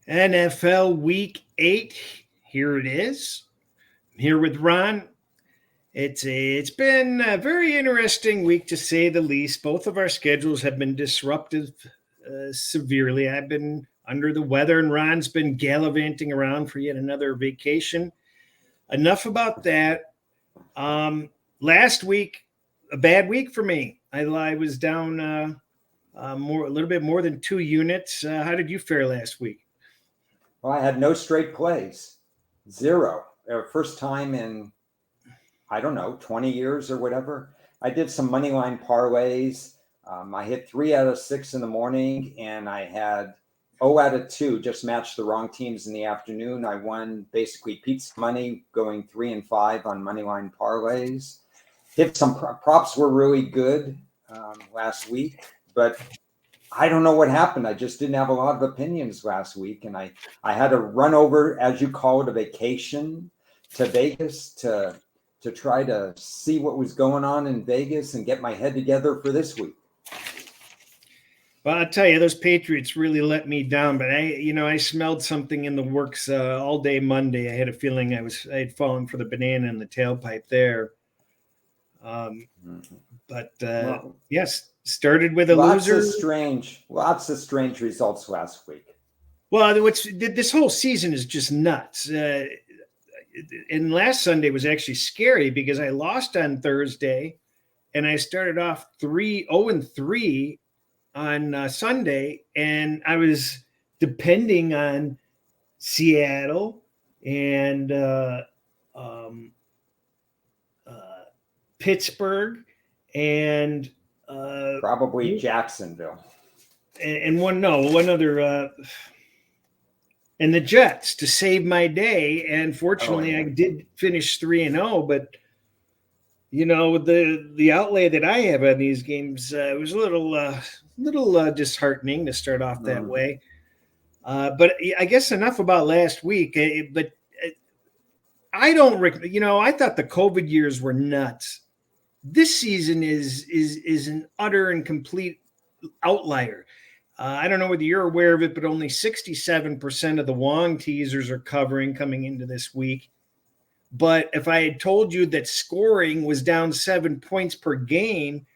NFL Week 8. Here it is. I'm here with Ron. It's been a very interesting week to say the least. Both of our schedules have been disrupted severely. I've been under the weather, and Ron's been gallivanting around for yet another vacation. Enough about that. Last week, a bad week for me. I was down a little bit more than 2 units. How did you fare last week? Well, I had no straight plays, zero. First time in, I don't know, 20 years or whatever. I did some money line parlays. I hit 3 out of 6 in the morning, and I had 0 out of 2, just matched the wrong teams in the afternoon. I won basically pizza money, going 3 and 5 on money line parlays. Hit some props were really good last week, but I don't know what happened. I just didn't have a lot of opinions last week. And I had to run over, as you call it, a vacation to Vegas to try to see what was going on in Vegas and get my head together for this week. Well, I'll tell you, those Patriots really let me down. But I smelled something in the works all day Monday. I had a feeling I had fallen for the banana in the tailpipe there. Yes, started with a loser. Lots of strange results last week. Well, this whole season is just nuts. And last Sunday was actually scary because I lost on Thursday, and I started off 0-3 on Sunday, and I was depending on Seattle and Pittsburgh and probably Jacksonville and one other and the Jets to save my day. And fortunately, I did finish 3-0, but the outlay that I have on these games, it was a little disheartening to start off that way. But I guess enough about last week. But I don't, I thought the COVID years were nuts. This season is an utter and complete outlier. I don't know whether you're aware of it, but only 67% of the Wong teasers are covering coming into this week. But if I had told you that scoring was down 7 points per game,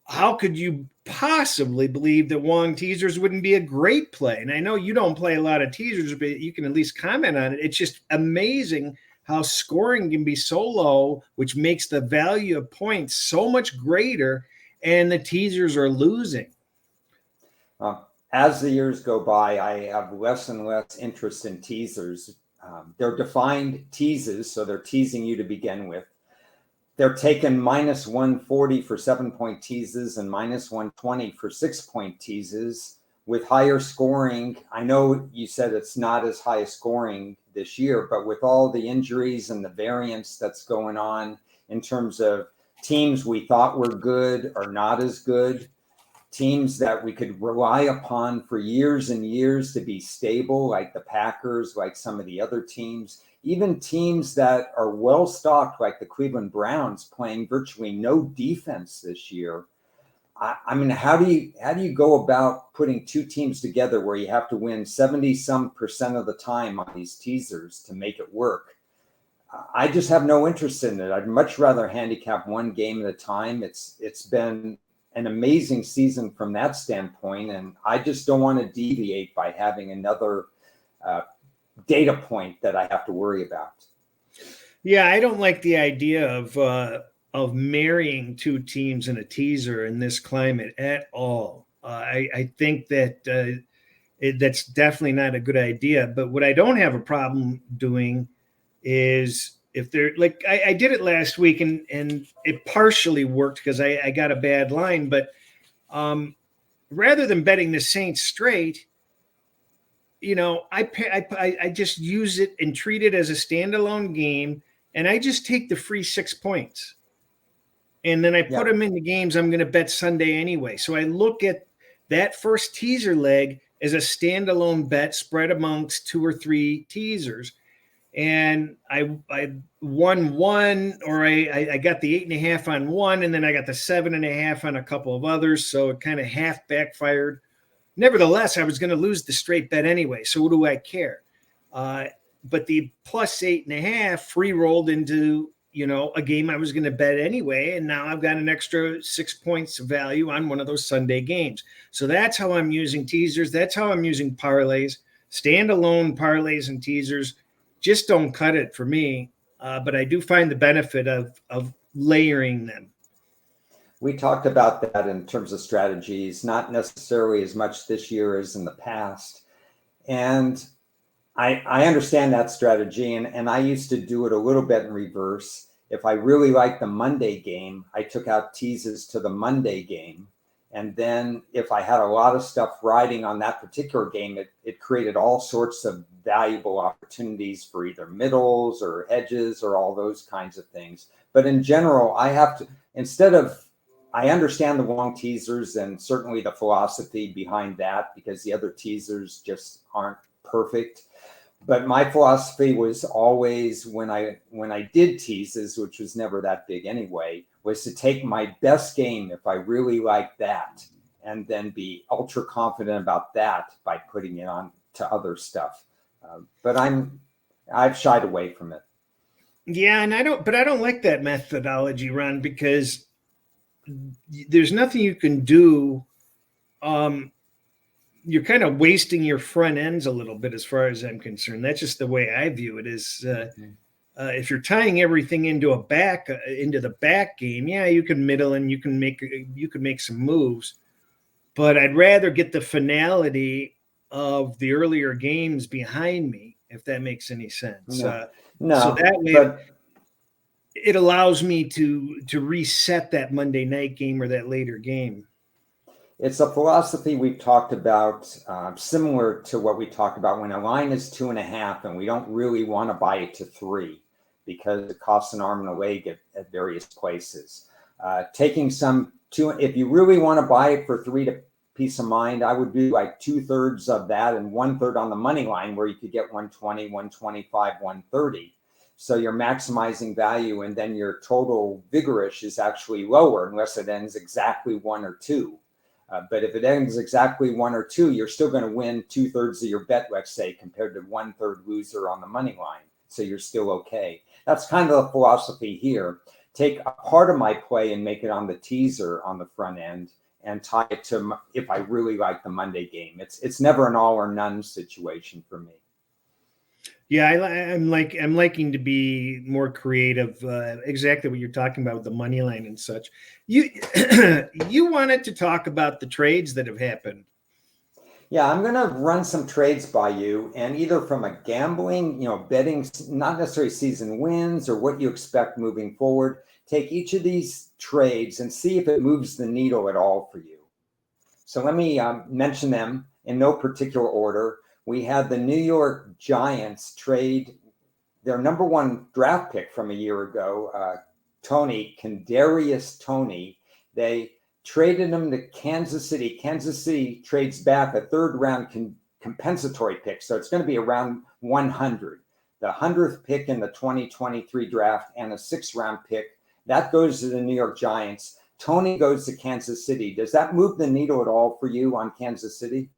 how could you possibly believe that Wong teasers wouldn't be a great play? And I know you don't play a lot of teasers, but you can at least comment on it. It's just amazing how scoring can be so low, which makes the value of points so much greater, and the teasers are losing. As the years go by, I have less and less interest in teasers. They're defined teases, so they're teasing you to begin with. They're taking minus 140 for 7-point teases and minus 120 for 6-point teases with higher scoring. I know you said it's not as high scoring this year, but with all the injuries and the variance that's going on in terms of teams we thought were good are not as good, teams that we could rely upon for years and years to be stable, like the Packers, like some of the other teams, even teams that are well stocked, like the Cleveland Browns, playing virtually no defense this year. I mean, how do you go about putting two teams together where you have to win 70% of the time on these teasers to make it work? I just have no interest in it. I'd much rather handicap one game at a time. It's been an amazing season from that standpoint, and I just don't want to deviate by having another data point that I have to worry about. Yeah, I don't like the idea of marrying two teams in a teaser in this climate at all. I think that that's definitely not a good idea. But what I don't have a problem doing is if they're like I did it last week and it partially worked because I got a bad line. But rather than betting the Saints straight, I just use it and treat it as a standalone game, and I just take the free 6 points. And then I put them in the games I'm going to bet Sunday anyway. So I look at that first teaser leg as a standalone bet spread amongst 2 or 3 teasers. And I won one, or I got the 8.5 on one, and then I got the 7.5 on a couple of others. So it kind of half backfired. nevertheless, I was going to lose the straight bet anyway. So what do I care? But the plus 8.5 free rolled into, a game I was going to bet anyway. And now I've got an extra 6 points of value on one of those Sunday games. So that's how I'm using teasers. That's how I'm using parlays. Standalone parlays and teasers just don't cut it for me. But I do find the benefit of layering them. We talked about that in terms of strategies, not necessarily as much this year as in the past. And I understand that strategy, and I used to do it a little bit in reverse. If I really liked the Monday game, I took out teases to the Monday game. And then if I had a lot of stuff riding on that particular game, it created all sorts of valuable opportunities for either middles or hedges or all those kinds of things. But in general, I have to, I understand the long teasers and certainly the philosophy behind that, because the other teasers just aren't perfect. But my philosophy was always, when I did teases, which was never that big anyway, was to take my best game if I really like that, and then be ultra confident about that by putting it on to other stuff. But I've shied away from it. Yeah, and I don't like that methodology, Ron, because there's nothing you can do. You're kind of wasting your front ends a little bit, as far as I'm concerned. That's just the way I view it. Is if you're tying everything into the back game, yeah, you can middle and you can make some moves, but I'd rather get the finality of the earlier games behind me, if that makes any sense. No, so that way it allows me to reset that Monday night game or that later game. It's a philosophy we've talked about, similar to what we talked about when a line is 2.5 and we don't really want to buy it to 3 because it costs an arm and a leg at various places. Taking if you really want to buy it for 3 to peace of mind, I would do like 2/3 of that and 1/3 on the money line, where you could get 120, 125, 130. So you're maximizing value, and then your total vigorish is actually lower unless it ends exactly 1 or 2. But if it ends exactly 1 or 2, you're still going to win 2/3 of your bet, let's say, compared to 1/3 loser on the money line. So you're still okay. That's kind of the philosophy here. Take a part of my play and make it on the teaser on the front end, and tie it to if I really like the Monday game. It's never an all or none situation for me. Yeah, I'm liking to be more creative. Exactly what you're talking about with the money line and such. You you wanted to talk about the trades that have happened. Yeah, I'm going to run some trades by you, and either from a gambling, betting, not necessarily season wins or what you expect moving forward, take each of these trades and see if it moves the needle at all for you. So let me mention them in no particular order. We had the New York Giants trade their number 1 draft pick from a year ago, Kadarius Toney. They traded him to Kansas City. Kansas City trades back a 3rd round compensatory pick. So it's going to be around 100. The 100th pick in the 2023 draft and a 6th round pick. That goes to the New York Giants. Toney goes to Kansas City. Does that move the needle at all for you on Kansas City?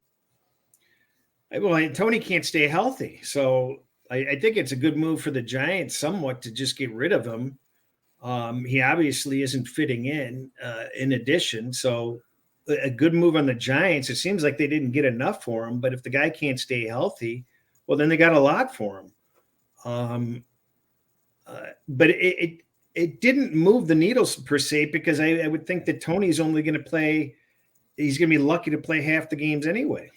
Well, Toney can't stay healthy. So I think it's a good move for the Giants somewhat to just get rid of him. He obviously isn't fitting in addition. So a good move on the Giants. It seems like they didn't get enough for him, but if the guy can't stay healthy, well, then they got a lot for him. But it didn't move the needles per se, because I would think that Toney's only going to play. He's going to be lucky to play half the games anyway.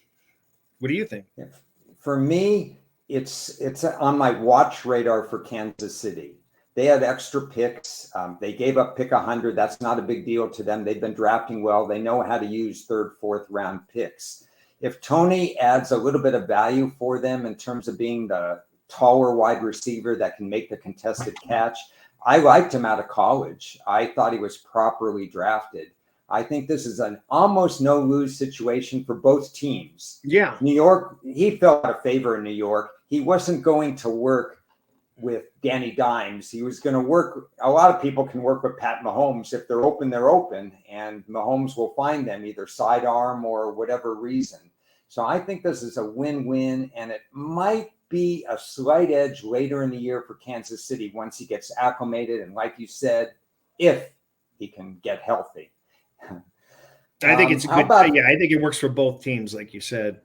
What do you think? For me, it's on my watch radar for Kansas City. They had extra picks. They gave up pick 100. That's not a big deal to them. They've been drafting well. They know how to use 3rd, 4th round picks. If Toney adds a little bit of value for them in terms of being the taller wide receiver that can make the contested catch, I liked him out of college. I thought he was properly drafted. I think this is an almost no lose situation for both teams. Yeah. New York, he fell out of favor in New York. He wasn't going to work with Danny Dimes. He was going to work. A lot of people can work with Pat Mahomes. If they're open, and Mahomes will find them either sidearm or whatever reason. So I think this is a win-win, and it might be a slight edge later in the year for Kansas City once he gets acclimated. And like you said, if he can get healthy. I think it's a good. I think it works for both teams, like you said.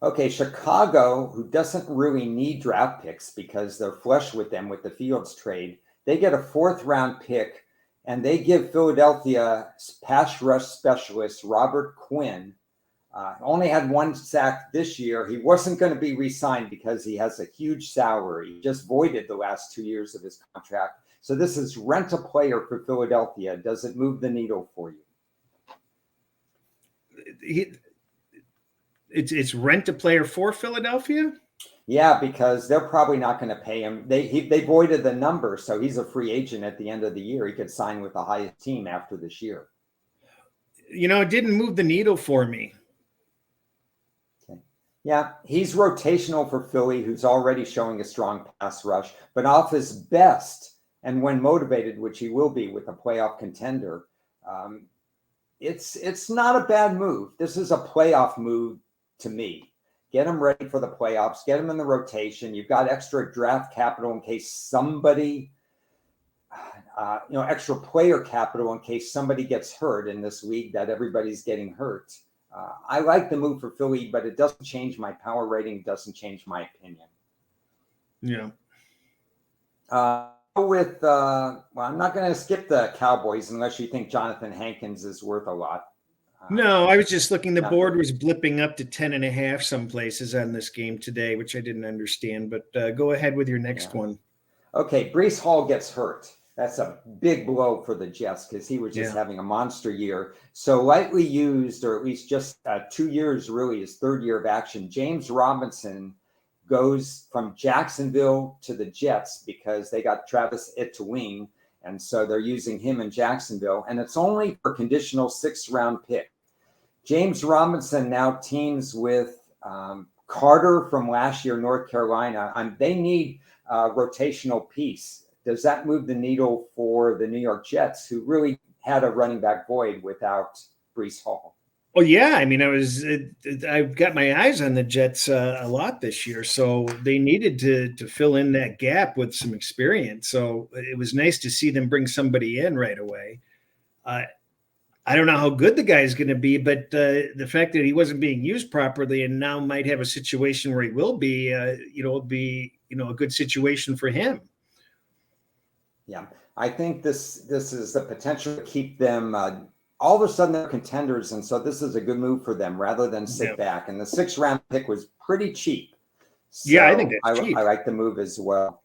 Okay, Chicago, who doesn't really need draft picks because they're flush with them with the Fields trade, they get a 4th-round pick, and they give Philadelphia pass rush specialist Robert Quinn. Only had 1 sack this year. He wasn't going to be re-signed because he has a huge salary. He just voided the last 2 years of his contract. So this is rent a player for Philadelphia. Does it move the needle for you? It's rent a player for Philadelphia? Yeah, because they're probably not going to pay him. They voided the number, so he's a free agent at the end of the year. He could sign with the highest team after this year. It didn't move the needle for me. Okay. Yeah, he's rotational for Philly, who's already showing a strong pass rush, but off his best, and when motivated, which he will be with a playoff contender, it's not a bad move. This is a playoff move to me. Get him ready for the playoffs. Get him in the rotation. You've got extra draft capital in case somebody, extra player capital in case somebody gets hurt in this league that everybody's getting hurt. I like the move for Philly, but it doesn't change my power rating. It doesn't change my opinion. Yeah. I'm not going to skip the Cowboys unless you think Jonathan Hankins is worth a lot. No, I was just looking. The board was blipping up to 10.5 some places on this game today, which I didn't understand. But go ahead with your next one. Okay, Breece Hall gets hurt. That's a big blow for the Jets because he was just having a monster year. So lightly used, or at least just 2 years, really, his 3rd year of action. James Robinson goes from Jacksonville to the Jets because they got Travis Etienne, and so they're using him in Jacksonville. And it's only for conditional 6th-round pick. James Robinson now teams with Carter from last year, North Carolina. They need a rotational piece. Does that move the needle for the New York Jets, who really had a running back void without Breece Hall? Oh, yeah. I mean, I've got my eyes on the Jets a lot this year, so they needed to fill in that gap with some experience. So it was nice to see them bring somebody in right away. I don't know how good the guy is going to be, but the fact that he wasn't being used properly and now might have a situation where he will be, it'll be, a good situation for him. Yeah, I think this is the potential to keep them. All of a sudden, they're contenders, and so this is a good move for them rather than sit back. And the 6th-round pick was pretty cheap. So I think that's cheap. I like the move as well.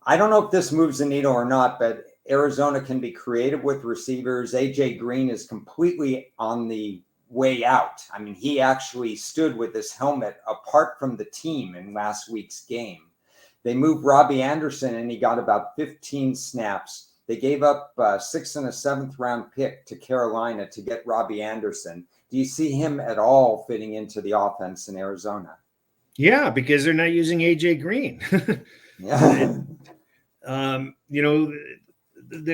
I don't know if this moves the needle or not, but Arizona can be creative with receivers. AJ Green is completely on the way out. I mean, he actually stood with his helmet apart from the team in last week's game. They moved Robbie Anderson, and he got about 15 snaps. They gave up a 6th and a 7th-round pick to Carolina to get Robbie Anderson. Do you see him at all fitting into the offense in Arizona? Yeah, because they're not using AJ Green. There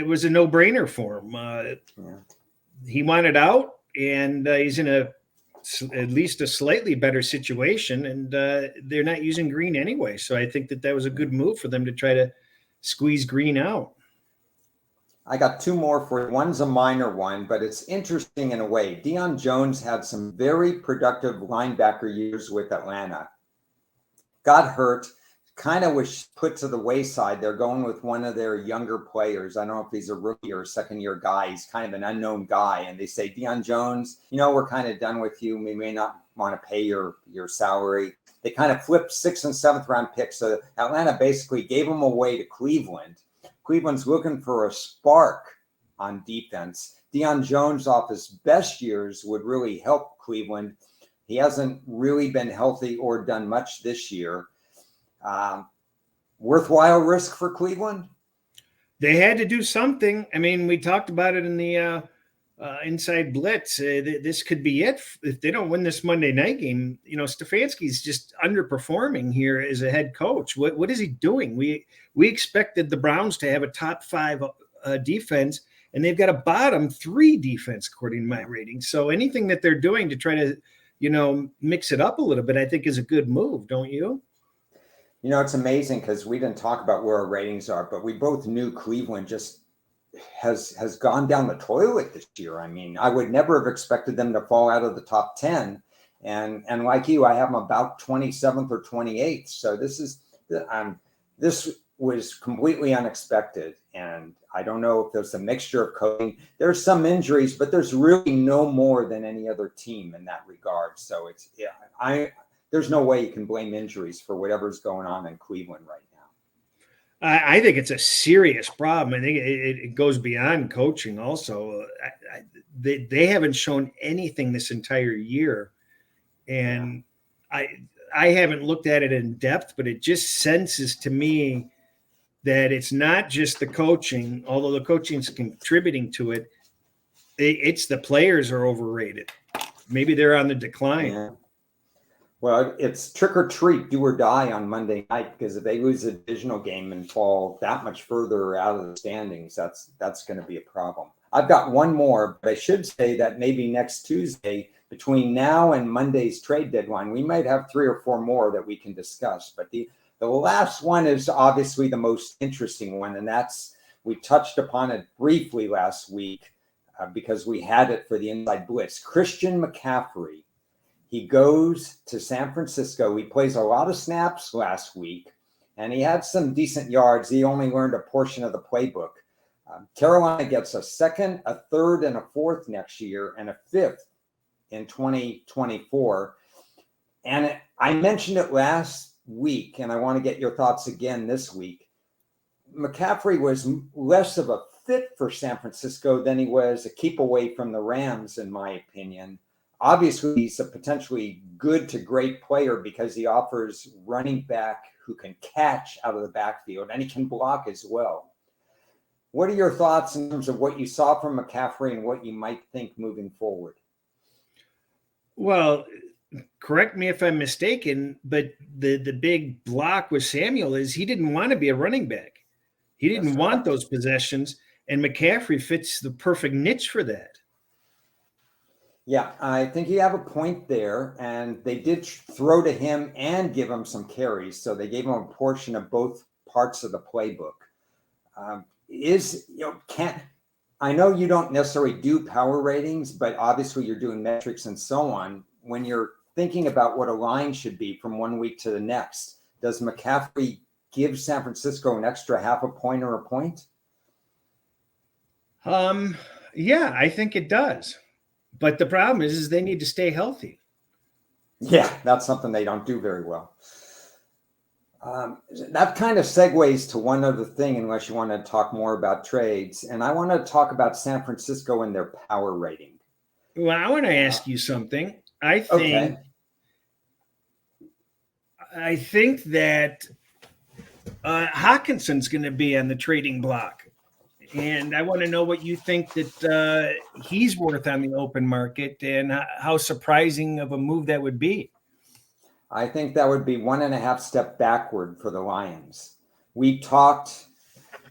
was a no-brainer for him. He wanted out, and he's in at least a slightly better situation, and they're not using Green anyway. So I think that was a good move for them to try to squeeze Green out. I got 2 more for you. One's a minor one, but it's interesting in a way. Deion Jones had some very productive linebacker years with Atlanta. Got hurt, kind of was put to the wayside. They're going with one of their younger players. I don't know if he's a rookie or a 2nd-year guy. He's kind of an unknown guy. And they say, Deion Jones, we're kind of done with you. We may not want to pay your salary. They kind of flipped 6th and 7th-round picks. So Atlanta basically gave them away to Cleveland. Cleveland's looking for a spark on defense. Deion Jones, off his best years, would really help Cleveland. He hasn't really been healthy or done much this year. Worthwhile risk for Cleveland? They had to do something. I mean, we talked about it in the Inside Blitz. This could be it. If they don't win this Monday night game, Stefanski's just underperforming here as a head coach. What is he doing? We expected the Browns to have a top 5 defense, and they've got a bottom 3 defense according to my rating. So anything that they're doing to try to mix it up a little bit, I think is a good move, don't you? It's amazing because we didn't talk about where our ratings are, but we both knew Cleveland just has gone down the toilet this year. I mean, I would never have expected them to fall out of the top 10. And like you, I have them about 27th or 28th. So this was completely unexpected. And I don't know if there's a mixture of coaching. There's some injuries, but there's really no more than any other team in that regard. So there's no way you can blame injuries for whatever's going on in Cleveland right now. I think it's a serious problem. I think it goes beyond coaching also. They haven't shown anything this entire year. And I haven't looked at it in depth, but it just senses to me that it's not just the coaching, although the coaching is contributing to it. It's the players are overrated. Maybe they're on the decline. Yeah. Well, it's trick or treat, do or die on Monday night, because if they lose a divisional game and fall that much further out of the standings, that's going to be a problem. I've got one more, but I should say that maybe next Tuesday, between now and Monday's trade deadline, we might have 3 or 4 more that we can discuss. But the last one is obviously the most interesting one, and that's, we touched upon it briefly last week because we had it for the Inside Blitz. Christian McCaffrey. He goes to San Francisco. He plays a lot of snaps last week, and he had some decent yards. He only learned a portion of the playbook. Carolina gets a 2nd, a 3rd, and a 4th next year, and a 5th in 2024. And I mentioned it last week, and I want to get your thoughts again this week. McCaffrey was less of a fit for San Francisco than he was a keep away from the Rams, in my opinion. Obviously, he's a potentially good to great player because he offers running back who can catch out of the backfield, and he can block as well. What are your thoughts in terms of what you saw from McCaffrey and what you might think moving forward? Well, correct me if I'm mistaken, but the big block with Samuel is he didn't want to be a running back. He didn't want those possessions, and McCaffrey fits the perfect niche for that. Yeah, I think you have a point there, and they did throw to him and give him some carries, so they gave him a portion of both parts of the playbook. I know you don't necessarily do power ratings, but obviously you're doing metrics and so on. When you're thinking about what a line should be from one week to the next, does McCaffrey give San Francisco an extra half a point or a point? Yeah, I think it does. But the problem is they need to stay healthy. Yeah, that's something they don't do very well. That kind of segues to one other thing, unless you want to talk more about trades. And I want to talk about San Francisco and their power rating. Well, I want to ask you something. I think that Hawkinson's going to be on the trading block. And I want to know what you think that he's worth on the open market and how surprising of a move that would be. I think that would be 1.5 steps backward for the Lions. We talked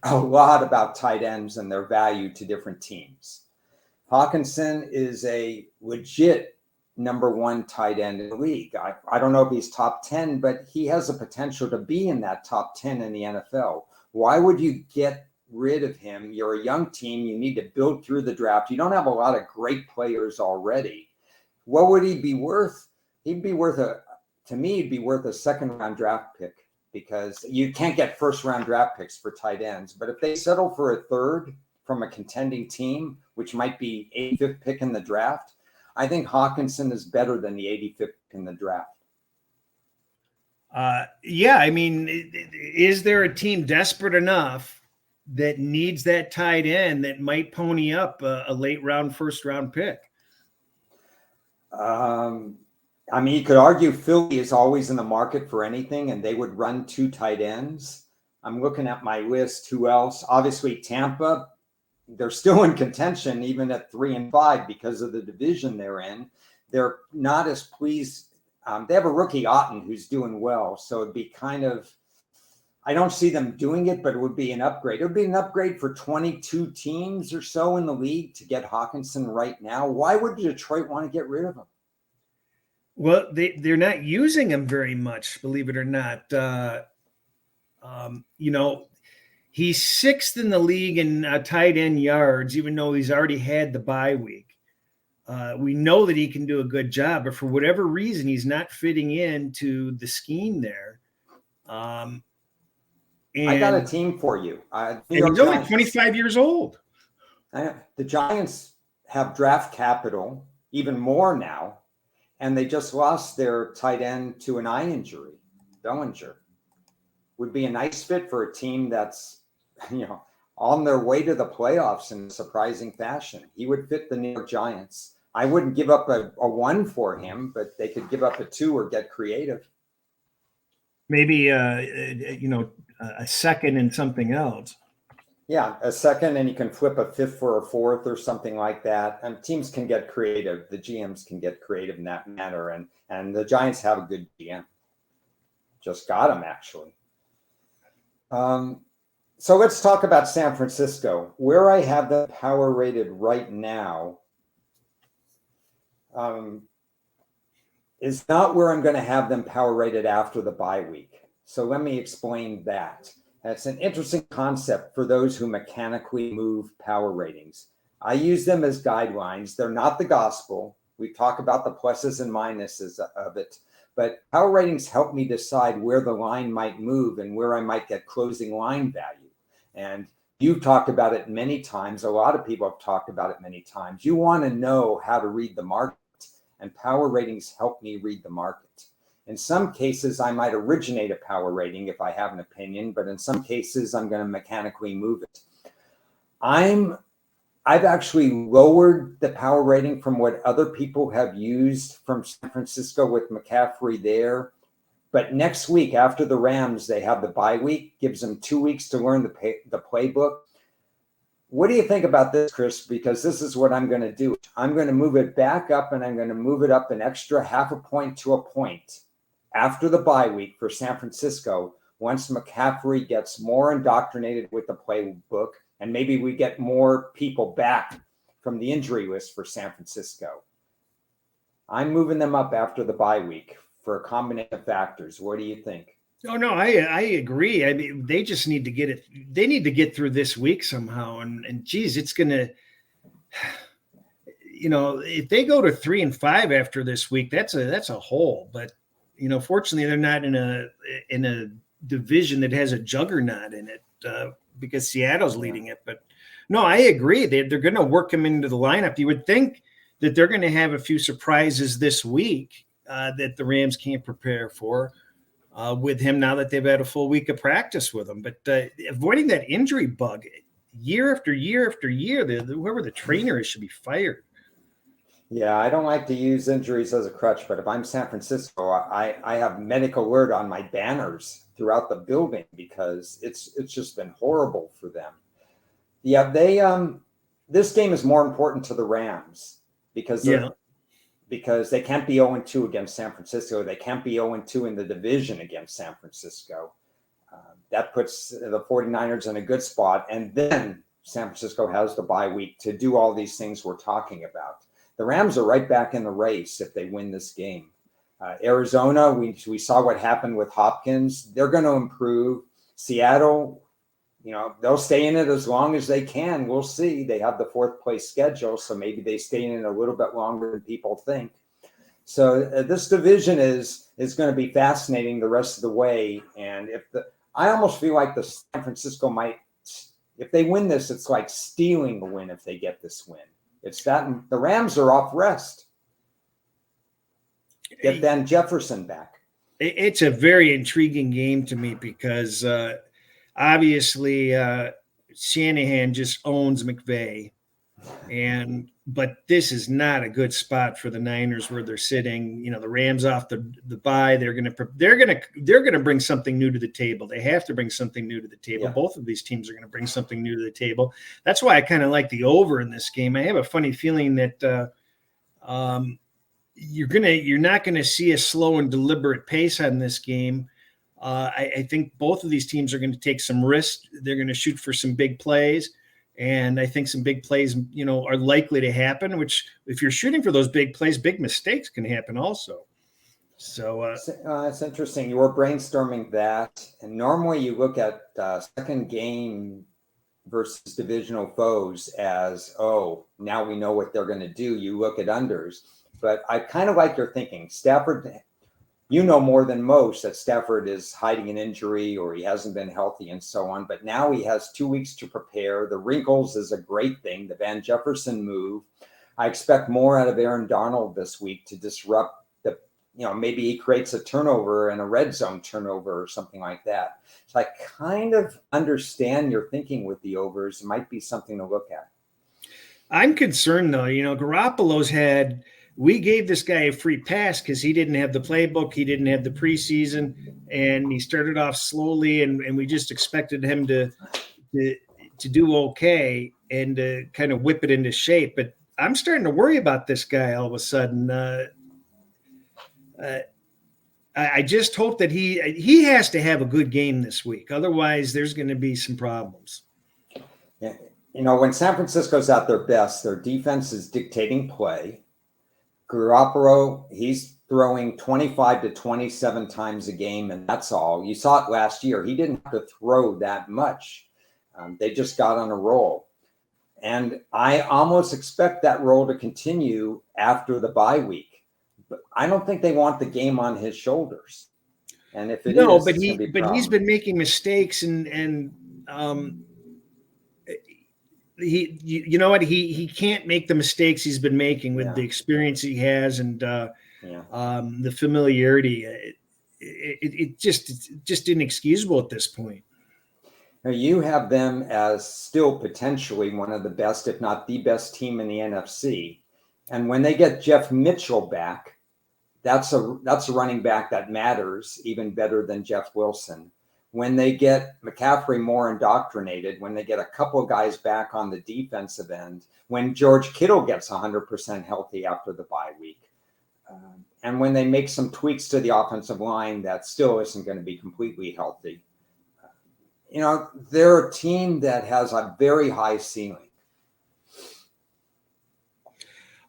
a lot about tight ends and their value to different teams. Hawkinson is a legit number 1 tight end in the league. I don't know if he's top 10, but he has the potential to be in that top 10 in the NFL. Why would you get rid of him? You're a young team. You need to build through the draft. You don't have a lot of great players already. What would he be worth? He'd be worth to me, he'd be worth a 2nd-round draft pick, because you can't get 1st-round draft picks for tight ends. But if they settle for a 3rd from a contending team, which might be 85th pick in the draft, I think Hawkinson is better than the 85th pick in the draft. Yeah, I mean, is there a team desperate enough that needs that tight end that might pony up a late round, 1st-round pick? I mean, you could argue Philly is always in the market for anything, and they would run 2 tight ends. I'm looking at my list. Who else? Obviously, Tampa. They're still in contention, even at 3 and 5, because of the division they're in. They're not as pleased. They have a rookie Otten who's doing well, so it'd be kind of. I don't see them doing it, but it would be an upgrade. It would be an upgrade for 22 teams or so in the league to get Hawkinson right now. Why would Detroit want to get rid of him? Well, they're not using him very much, believe it or not. You know, he's sixth in the league in tight end yards, even though he's already had the bye week. We know that he can do a good job, but for whatever reason, he's not fitting into the scheme there. And I got a team for you. He's only 25 years old. The Giants have draft capital, even more now, and they just lost their tight end to an eye injury. Bellinger would be a nice fit for a team that's, on their way to the playoffs in a surprising fashion. He would fit the New York Giants. I wouldn't give up a 1 for him, but they could give up a 2 or get creative. Maybe, a second and something else. Yeah, a second, and you can flip a 5th for a 4th or something like that. And teams can get creative. The GMs can get creative in that manner. And the Giants have a good GM. Just got him, actually. So let's talk about San Francisco. Where I have the power rated right now is not where I'm going to have them power rated after the bye week. So let me explain that. It's an interesting concept for those who mechanically move power ratings. I use them as guidelines. They're not the gospel. We talk about the pluses and minuses of it, but power ratings help me decide where the line might move and where I might get closing line value. And you've talked about it many times. A lot of people have talked about it many times. You want to know how to read the market, and power ratings help me read the market. In some cases, I might originate a power rating if I have an opinion, but in some cases, I'm going to mechanically move it. I've actually lowered the power rating from what other people have used from San Francisco with McCaffrey there. But next week, after the Rams, they have the bye week, gives them 2 weeks to learn the playbook. What do you think about this, Chris? Because this is what I'm going to do. I'm going to move it back up, and I'm going to move it up an extra 0.5 point to a point after the bye week for San Francisco, once McCaffrey gets more indoctrinated with the playbook, and maybe we get more people back from the injury list for San Francisco. I'm moving them up after the bye week for a combination of factors. What do you think? Oh, no, I agree. I mean, they just need to get it. They need to get through this week somehow. And geez, it's going to, if they go to 3-5 after this week, that's a hole. But, fortunately, they're not in a division that has a juggernaut in it because Seattle's leading it. But no, I agree. They're going to work him into the lineup. You would think that they're going to have a few surprises this week that the Rams can't prepare for with him now that they've had a full week of practice with him. But avoiding that injury bug year after year after year, whoever the trainer is should be fired. Yeah, I don't like to use injuries as a crutch, but if I'm San Francisco, I have medical alert on my banners throughout the building because it's just been horrible for them. Yeah, this game is more important to the Rams because they can't be 0-2 against San Francisco. They can't be 0-2 in the division against San Francisco. That puts the 49ers in a good spot. And then San Francisco has the bye week to do all these things we're talking about. The Rams are right back in the race if they win this game. Arizona, we saw what happened with Hopkins. They're going to improve. Seattle, they'll stay in it as long as they can. We'll see. They have the 4th place schedule, so maybe they stay in it a little bit longer than people think. So this division is going to be fascinating the rest of the way. And I almost feel like the San Francisco might, if they win this, it's like stealing the win if they get this win. It's that the Rams are off rest. Get Van Jefferson back. It's a very intriguing game to me because obviously Shanahan just owns McVay, but this is not a good spot for the Niners where they're sitting. The Rams off the bye. They're gonna bring something new to the table. They have to bring something new to the table. Yeah. Both of these teams are going to bring something new to the table. That's why I kind of like the over in this game. I have a funny feeling that you're not going to see a slow and deliberate pace on this game. I think both of these teams are going to take some risks. They're going to shoot for some big plays. And I think some big plays, are likely to happen, which if you're shooting for those big plays, big mistakes can happen also. So That's interesting. You were brainstorming that, and normally you look at second game versus divisional foes as, oh, now we know what they're going to do. You look at unders, but I kind of like your thinking. Stafford, you know more than most that Stafford is hiding an injury or he hasn't been healthy and so on, but now he has 2 weeks to prepare. The wrinkles is a great thing. The Van Jefferson move. I expect more out of Aaron Donald this week to disrupt maybe he creates a turnover and a red zone turnover or something like that. So I kind of understand your thinking with the overs. It might be something to look at. I'm concerned, though. Garoppolo's we gave this guy a free pass because he didn't have the playbook. He didn't have the preseason, and he started off slowly, and we just expected him to do okay and to kind of whip it into shape. But I'm starting to worry about this guy all of a sudden. I just hope that he has to have a good game this week. Otherwise, there's going to be some problems. Yeah. When San Francisco's at their best, their defense is dictating play. Garoppolo, he's throwing 25 to 27 times a game, and that's all. You saw it last year. He didn't have to throw that much. They just got on a roll. And I almost expect that roll to continue after the bye week. But I don't think they want the game on his shoulders. And if it is, he's been making mistakes, and he can't make the mistakes he's been making with the experience he has and the familiarity. It's just inexcusable at this point. Now you have them as still potentially one of the best, if not the best team in the NFC. And when they get Jeff Mitchell back, that's a running back that matters even better than Jeff Wilson. When they get McCaffrey more indoctrinated, when they get a couple of guys back on the defensive end, when George Kittle gets 100% healthy after the bye week, and when they make some tweaks to the offensive line that still isn't going to be completely healthy, they're a team that has a very high ceiling.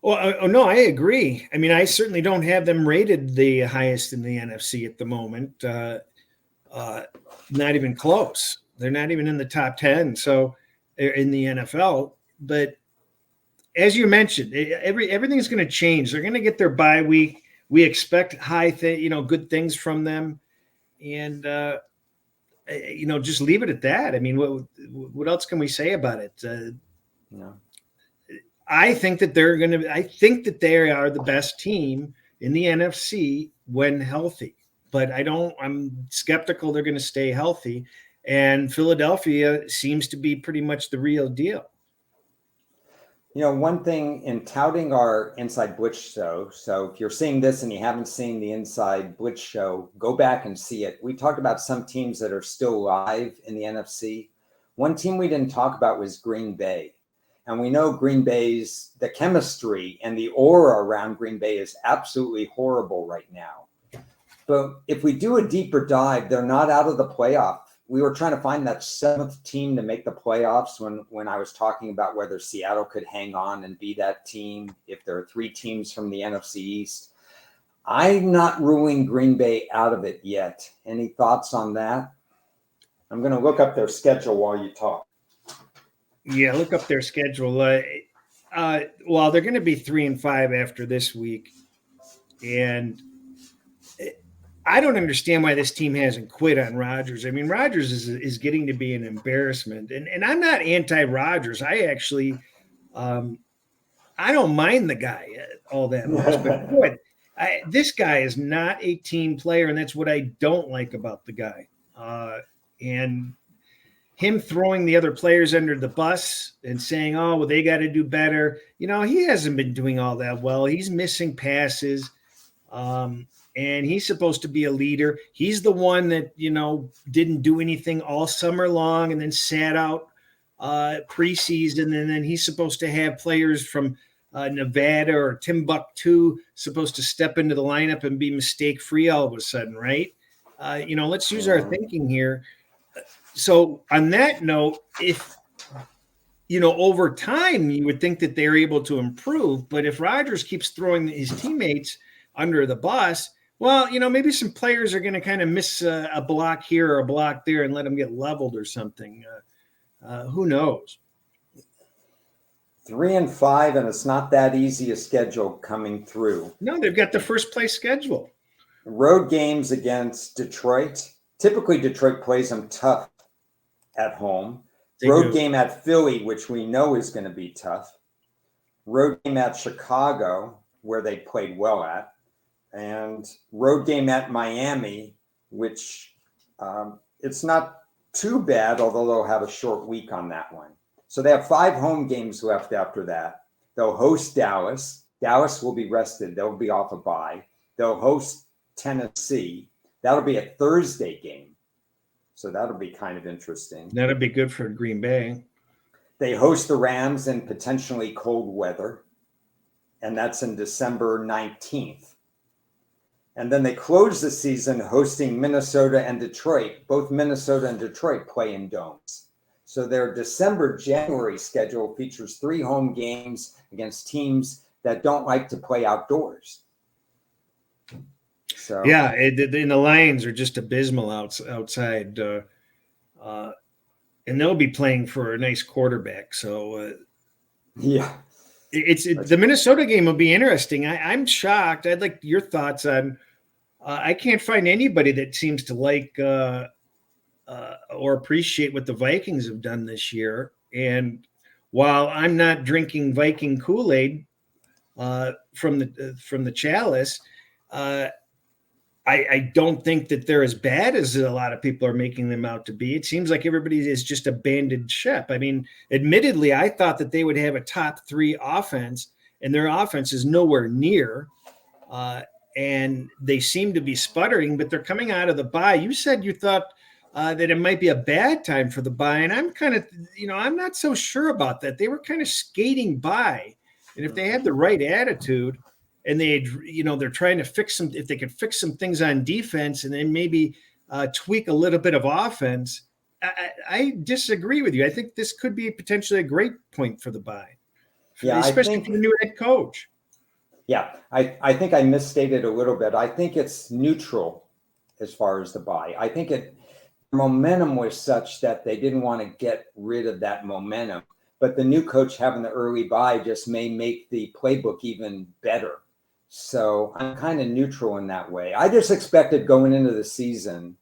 Well, no, I agree. I mean, I certainly don't have them rated the highest in the NFC at the moment. Not even close. They're not even in the top 10. So in the NFL, but as you mentioned, everything's going to change. They're going to get their bye week. We expect good things from them, and just leave it at that. I mean, what else can we say about it? I think that they are the best team in the NFC when healthy. But I'm skeptical they're going to stay healthy. And Philadelphia seems to be pretty much the real deal. One thing in touting our Inside Blitz show, so if you're seeing this and you haven't seen the Inside Blitz show, go back and see it. We talked about some teams that are still live in the NFC. One team we didn't talk about was Green Bay. And we know Green Bay's, the chemistry and the aura around Green Bay is absolutely horrible right now. But if we do a deeper dive, they're not out of the playoff. We were trying to find that seventh team to make the playoffs when I was talking about whether Seattle could hang on and be that team if there are three teams from the NFC East. I'm not ruling Green Bay out of it yet. Any thoughts on that? I'm going to look up their schedule while you talk. Yeah, look up their schedule. They're going to be 3-5 after this week. And I don't understand why this team hasn't quit on Rodgers. I mean, Rodgers is getting to be an embarrassment. And I'm not anti-Rodgers. I actually I don't mind the guy all that much. But boy, this guy is not a team player, and that's what I don't like about the guy. And him throwing the other players under the bus and saying, oh, well, they got to do better. He hasn't been doing all that well. He's missing passes. And he's supposed to be a leader. He's the one that, didn't do anything all summer long and then sat out preseason. And then he's supposed to have players from Nevada or Timbuktu supposed to step into the lineup and be mistake-free all of a sudden, right? Let's use our thinking here. So on that note, if, over time, you would think that they're able to improve. But if Rodgers keeps throwing his teammates under the bus, Well, maybe some players are going to kind of miss a block here or a block there and let them get leveled or something. Who knows? 3-5, and it's not that easy a schedule coming through. No, they've got the first place schedule. Road games against Detroit. Typically, Detroit plays them tough at home. Road game at Philly, which we know is going to be tough. Road game at Chicago, where they played well at. And road game at Miami, which it's not too bad, although they'll have a short week on that one. So they have 5 home games left after that. They'll host Dallas. Dallas will be rested. They'll be off a bye. They'll host Tennessee. That'll be a Thursday game. So that'll be kind of interesting. That'll be good for Green Bay. They host the Rams in potentially cold weather. And that's in December 19th. And then they close the season hosting Minnesota and Detroit. Both Minnesota and Detroit play in domes. So their December-January schedule features 3 home games against teams that don't like to play outdoors. So yeah, and the Lions are just abysmal outside, and they'll be playing for a nice quarterback. So yeah, the Minnesota game will be interesting. I'm shocked. I'd like your thoughts on. I can't find anybody that seems to like or appreciate what the Vikings have done this year. And while I'm not drinking Viking Kool-Aid from the chalice, I don't think that they're as bad as a lot of people are making them out to be. It seems like everybody is just abandoned ship. I mean, admittedly, I thought that they would have a top 3 offense, and their offense is nowhere near. And they seem to be sputtering, but they're coming out of the bye. You said you thought that it might be a bad time for the bye, and I'm kind of, I'm not so sure about that. They were kind of skating by, and if they had the right attitude, and they're trying to fix if they could fix some things on defense, and then maybe tweak a little bit of offense. I disagree with you. I think this could be potentially a great point for the bye, especially for the new head coach. Yeah, I think I misstated a little bit. I think it's neutral as far as the bye. I think momentum was such that they didn't want to get rid of that momentum. But the new coach having the early bye just may make the playbook even better. So I'm kind of neutral in that way. I just expected going into the season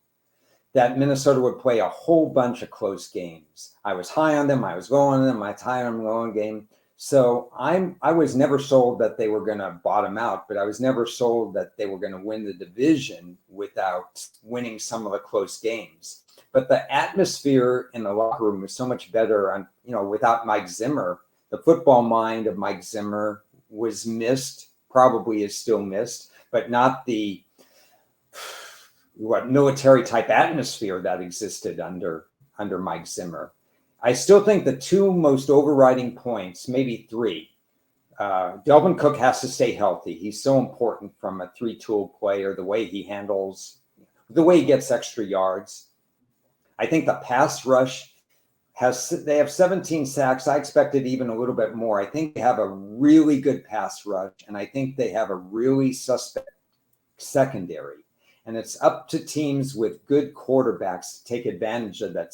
that Minnesota would play a whole bunch of close games. I was high on them. I was low on them. I was high on them, low on game. So I was never sold that they were going to bottom out, but I was never sold that they were going to win the division without winning some of the close games. But the atmosphere in the locker room was so much better without Mike Zimmer. The football mind of Mike Zimmer was missed, probably is still missed, but not the military type atmosphere that existed under Mike Zimmer. I still think the 2 most overriding points, maybe 3, Dalvin Cook has to stay healthy. He's so important from a 3-tool player, the way he gets extra yards. I think the pass rush they have 17 sacks. I expected even a little bit more. I think they have a really good pass rush, and I think they have a really suspect secondary. And it's up to teams with good quarterbacks to take advantage of that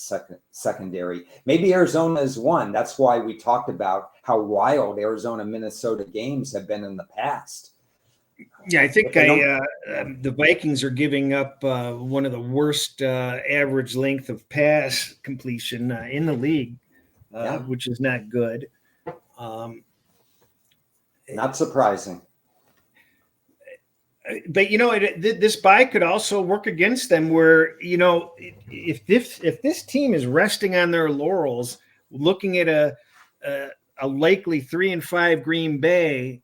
secondary. Maybe Arizona is one. That's why we talked about how wild Arizona-Minnesota games have been in the past. Yeah, I think the Vikings are giving up one of the worst average length of pass completion in the league, which is not good. Not surprising. But this bye could also work against them. Where if this team is resting on their laurels, looking at a likely 3-5 Green Bay,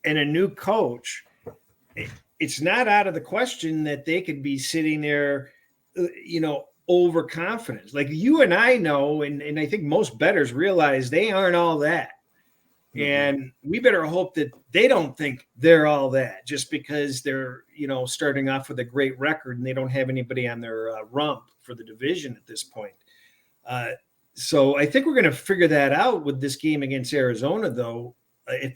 and a new coach, it's not out of the question that they could be sitting there, overconfident. Like you and I know, and I think most bettors realize they aren't all that. And we better hope that they don't think they're all that just because they're, starting off with a great record and they don't have anybody on their rump for the division at this point. So I think we're going to figure that out with this game against Arizona, though. If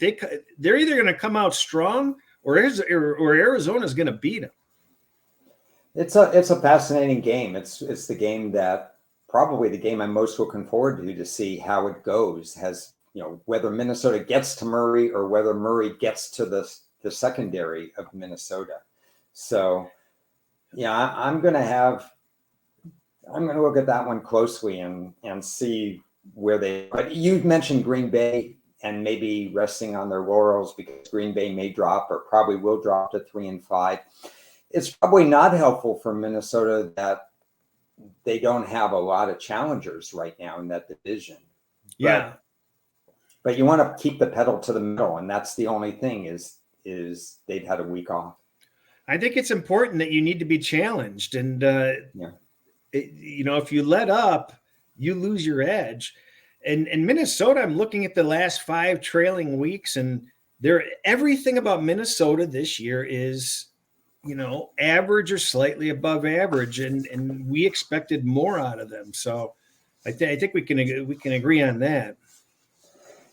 they're either going to come out strong or Arizona's going to beat them. It's a fascinating game. It's the game that probably the game I'm most looking forward to see how it goes. Whether Minnesota gets to Murray or whether Murray gets to the secondary of Minnesota. So, yeah, I'm going to look at that one closely and see where they. But you mentioned Green Bay and maybe resting on their laurels because Green Bay may drop or probably will drop to 3-5. It's probably not helpful for Minnesota that they don't have a lot of challengers right now in that division. Yeah. But you want to keep the pedal to the metal, and that's the only thing is they've had a week off. I think it's important that you need to be challenged. And, if you let up, you lose your edge. And Minnesota, I'm looking at the last 5 trailing weeks, and everything about Minnesota this year is – average or slightly above average, and we expected more out of them. So I think we can agree on that.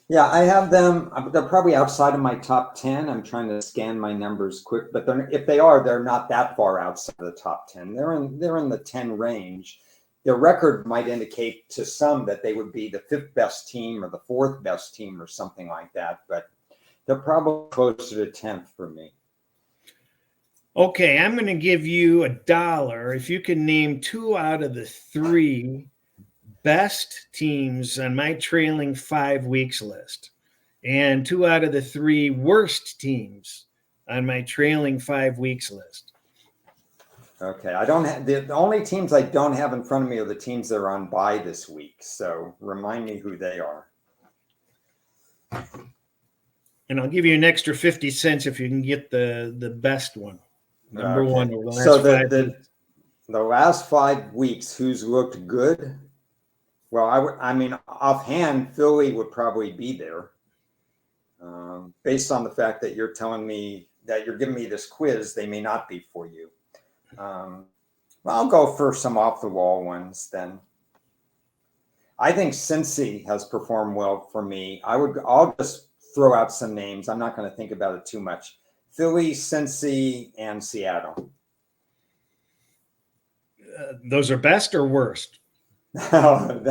Yeah, I have them. They're probably outside of my top 10. I'm trying to scan my numbers quick, but if they are, they're not that far outside of the top 10. They're in the 10 range. Their record might indicate to some that they would be the 5th best team or the 4th best team or something like that, but they're probably closer to 10th for me. Okay, I'm going to give you $1 if you can name 2 out of the 3 best teams on my trailing 5 weeks list, and 2 out of the 3 worst teams on my trailing 5 weeks list. Okay, I don't have the only teams I don't have in front of me are the teams that are on bye this week. So remind me who they are. And I'll give you an extra 50 cents if you can get the best one. Number one over the last so 5 weeks. The last 5 weeks, who's looked good? Well, I mean, offhand, Philly would probably be there, based on the fact that you're telling me that you're giving me this quiz. They may not be for you. Well, I'll go for some off the wall ones then. I think Cincy has performed well for me. I'll just throw out some names. I'm not going to think about it too much. Philly, Cincy, and Seattle. Those are best or worst? I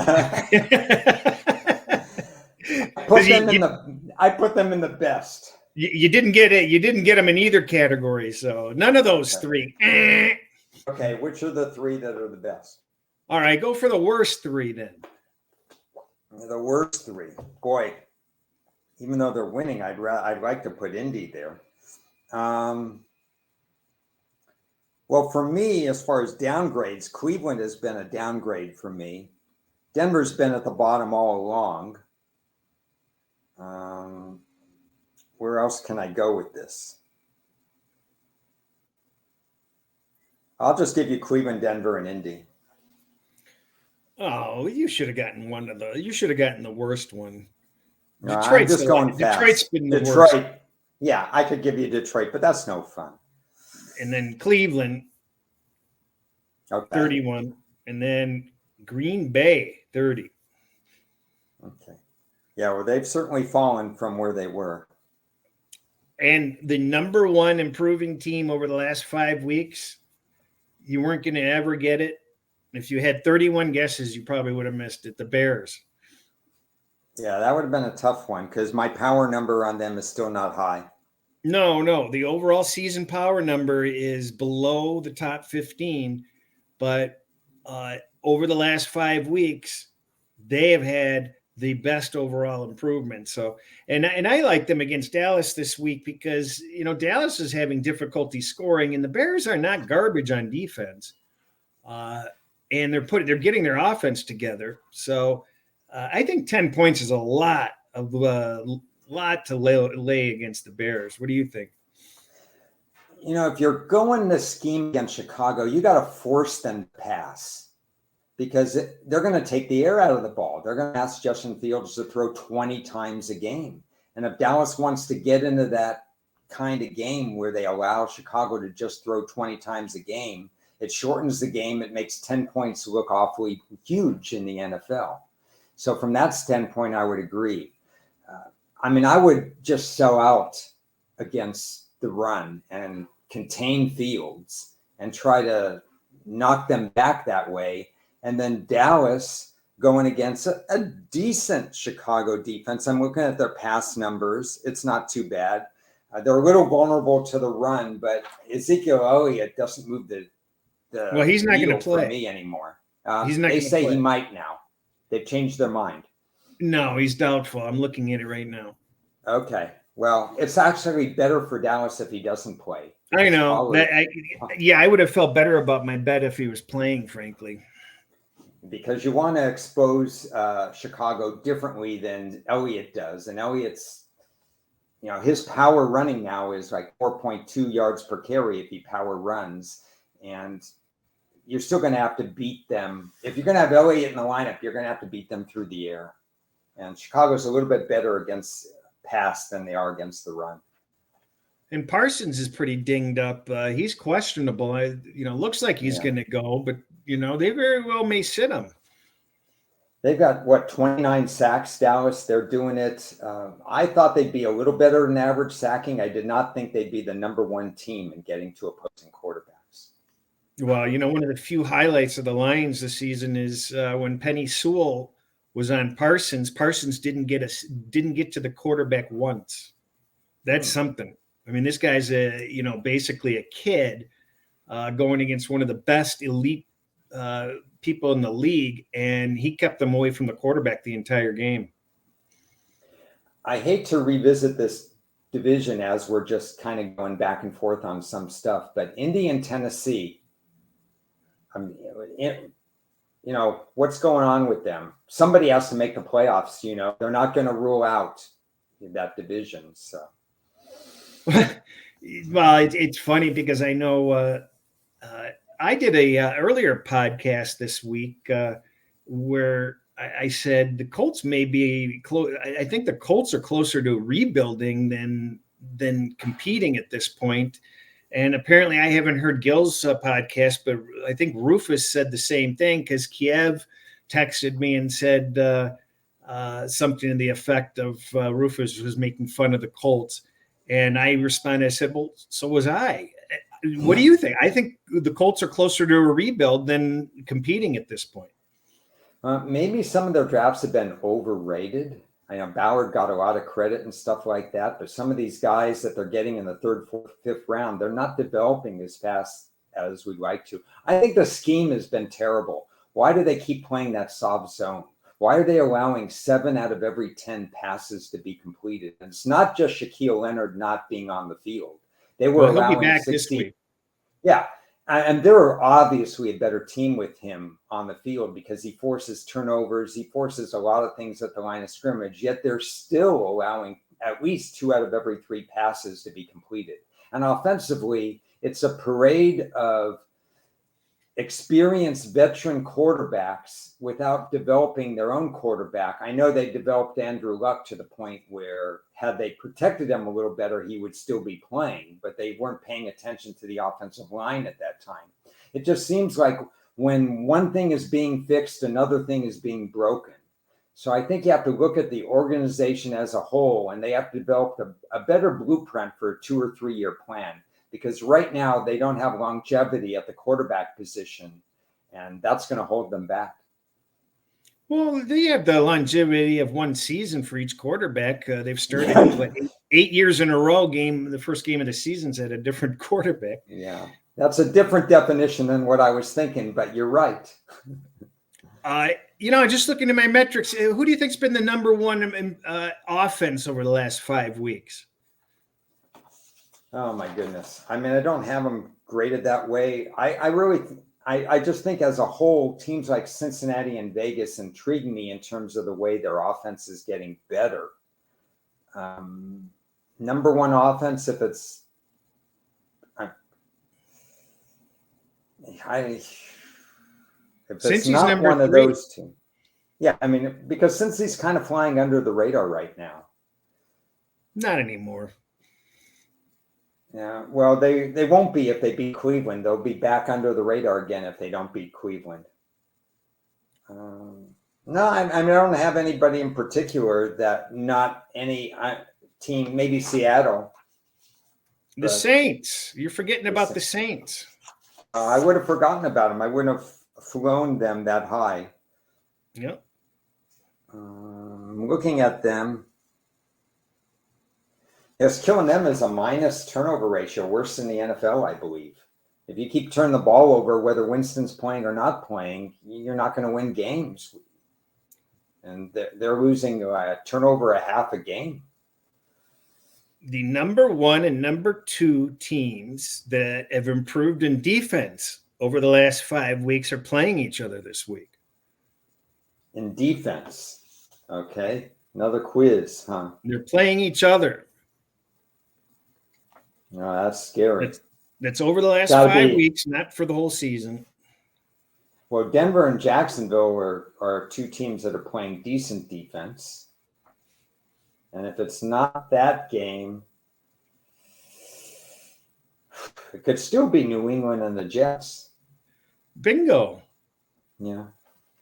put them in the best. You didn't get it. You didn't get them in either category. So none of those 3. Okay, which are the 3 that are the best? All right, go for the worst 3 then. The worst 3. Boy, even though they're winning, I'd like to put Indy there. Well, for me, as far as downgrades, Cleveland has been a downgrade for me. Denver's been at the bottom all along. Where else can I go with this? I'll just give you Cleveland, Denver, and Indy. Oh, you should have gotten one of those. You should have gotten the worst one. No, I'm just going fast. Detroit's been the worst. Yeah, I could give you Detroit, but that's no fun. And then Cleveland, 31. And then Green Bay, 30. Okay. Yeah, well, they've certainly fallen from where they were. And the number 1 improving team over the last 5 weeks, you weren't going to ever get it. If you had 31 guesses, you probably would have missed it. The Bears. Yeah, that would have been a tough one because my power number on them is still not high. No. The overall season power number is below the top 15, but over the last 5 weeks, they have had the best overall improvement. So, and I like them against Dallas this week because, Dallas is having difficulty scoring and the Bears are not garbage on defense. And they're getting their offense together. So I think 10 points is a lot to lay against the Bears. What do you think? If you're going to scheme against Chicago, you got to force them to pass because they're going to take the air out of the ball. They're going to ask Justin Fields to throw 20 times a game. And if Dallas wants to get into that kind of game where they allow Chicago to just throw 20 times a game, it shortens the game. It makes 10 points look awfully huge in the NFL. So from that standpoint, I would agree. I would just sell out against the run and contain Fields and try to knock them back that way. And then Dallas going against a decent Chicago defense. I'm looking at their pass numbers. It's not too bad. They're a little vulnerable to the run, but Ezekiel Elliott doesn't move the well, he's not going to for play me anymore. He's not. They say play. He might now. They've changed their mind. No, he's doubtful. I'm looking at it right now. Okay. Well, it's actually better for Dallas if he doesn't play. I know. I would have felt better about my bet if he was playing, frankly. Because you want to expose Chicago differently than Elliott does. And Elliott's, his power running now is like 4.2 yards per carry if he power runs. And you're still going to have to beat them. If you're going to have Elliott in the lineup, you're going to have to beat them through the air. And Chicago's a little bit better against pass than they are against the run. And Parsons is pretty dinged up. He's questionable. Looks like he's going to go, but they very well may sit him. They've got 29 sacks, Dallas. They're doing it. I thought they'd be a little better than average sacking. I did not think they'd be the number one team in getting to opposing quarterbacks. Well, one of the few highlights of the Lions this season is when Penny Sewell was on Parsons. Parsons didn't get to the quarterback once. That's something. I mean, this guy's basically a kid going against one of the best elite people in the league, and he kept them away from the quarterback the entire game. I hate to revisit this division as we're just kind of going back and forth on some stuff, but Indy and Tennessee, what's going on with them? Somebody has to make the playoffs. They're not going to rule out that division. So, well, it's funny because I know I did a earlier podcast this week where I said the Colts may be close. I think the Colts are closer to rebuilding than competing at this point. And apparently I haven't heard Gil's podcast, but I think Rufus said the same thing because Kiev texted me and said something to the effect of Rufus was making fun of the Colts. And I responded, I said, well, so was I. What do you think? I think the Colts are closer to a rebuild than competing at this point. Maybe some of their drafts have been overrated. I know Ballard got a lot of credit and stuff like that, but some of these guys that they're getting in the third, fourth, fifth round, they're not developing as fast as we'd like to. I think the scheme has been terrible. Why do they keep playing that soft zone? Why are they allowing 7 out of every 10 passes to be completed? And it's not just Shaquille Leonard not being on the field. They were allowing 60. This week. Yeah. And they're obviously a better team with him on the field because he forces turnovers. He forces a lot of things at the line of scrimmage, yet they're still allowing at least 2 out of every 3 passes to be completed. And offensively, it's a parade of experienced veteran quarterbacks without developing their own quarterback. I know they developed Andrew Luck to the point where had they protected him a little better, he would still be playing, but they weren't paying attention to the offensive line at that time. It just seems like when one thing is being fixed, another thing is being broken. So I think you have to look at the organization as a whole, and they have to develop a better blueprint for a 2 or 3 year plan. Because right now they don't have longevity at the quarterback position, and that's going to hold them back. Well, they have the longevity of one season for each quarterback. They've started 8 years in a row. The first game of the season's at a different quarterback. Yeah, that's a different definition than what I was thinking, but you're right. Just looking at my metrics, who do you think's been the number one offense over the last 5 weeks? Oh my goodness. I mean, I don't have them graded that way. I just think as a whole, teams like Cincinnati and Vegas intrigue me in terms of the way their offense is getting better. Number one offense, if it's, not one of those two. Yeah. I mean, because Cincy's kind of flying under the radar right now. Not anymore. Yeah, well, they won't be if they beat Cleveland. They'll be back under the radar again if they don't beat Cleveland. No, I don't have anybody in particular that not any team, maybe Seattle. The Saints. You're forgetting about the Saints. I would have forgotten about them. I wouldn't have flown them that high. Yep. Looking at them, it's killing them is a minus turnover ratio, worse than the NFL, I believe. If you keep turning the ball over, whether Winston's playing or not playing, you're not going to win games. And they're losing a turnover a half a game. The number 1 and number 2 teams that have improved in defense over the last 5 weeks are playing each other this week. In defense. Okay. Another quiz, huh? They're playing each other. No, that's scary. That's over the last 5 weeks, not for the whole season. Well, Denver and Jacksonville are 2 teams that are playing decent defense. And if it's not that game, it could still be New England and the Jets. Bingo. Yeah.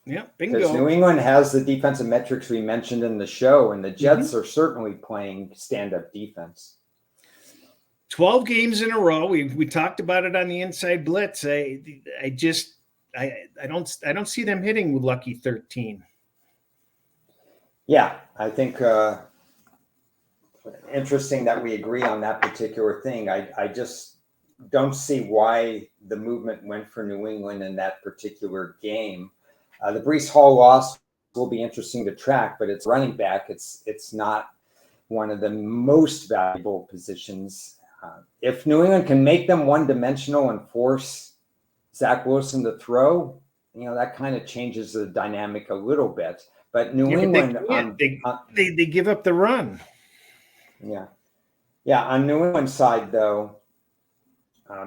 Yeah, bingo. Because New England has the defensive metrics we mentioned in the show, and the Jets are certainly playing stand-up defense. 12 games in a row. We talked about it on the Inside Blitz. I don't see them hitting lucky 13. Yeah, I think interesting that we agree on that particular thing. I just don't see why the movement went for New England in that particular game. The Breece Hall loss will be interesting to track, but it's running back. It's not one of the most valuable positions. If New England can make them one-dimensional and force Zach Wilson to throw, that kind of changes the dynamic a little bit. But New England, they give up the run. Yeah. On New England's side, though,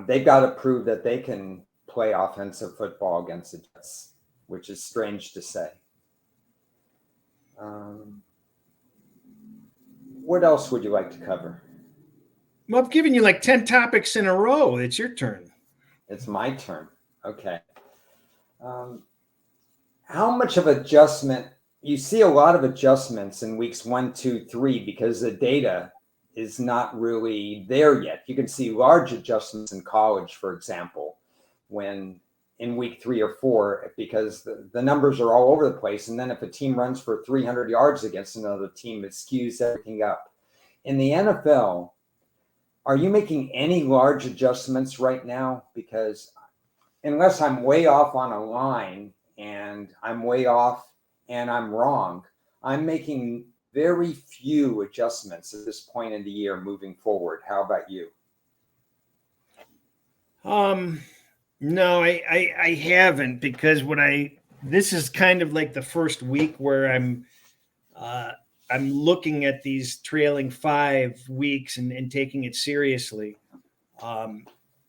they've got to prove that they can play offensive football against the Jets, which is strange to say. What else would you like to cover? Well, I've given you like 10 topics in a row. It's your turn. It's my turn. Okay. How much of adjustment? You see a lot of adjustments in weeks 1, 2, 3 because the data is not really there yet. You can see large adjustments in college, for example, when in week 3 or 4, because the numbers are all over the place. And then if a team runs for 300 yards against another team, it skews everything up. In the NFL, are you making any large adjustments right now? Because unless I'm way off on a line and I'm way off and I'm wrong, I'm making very few adjustments at this point in the year moving forward. How about you? No, I haven't, because this is kind of like the first week where I'm looking at these trailing 5 weeks and taking it seriously.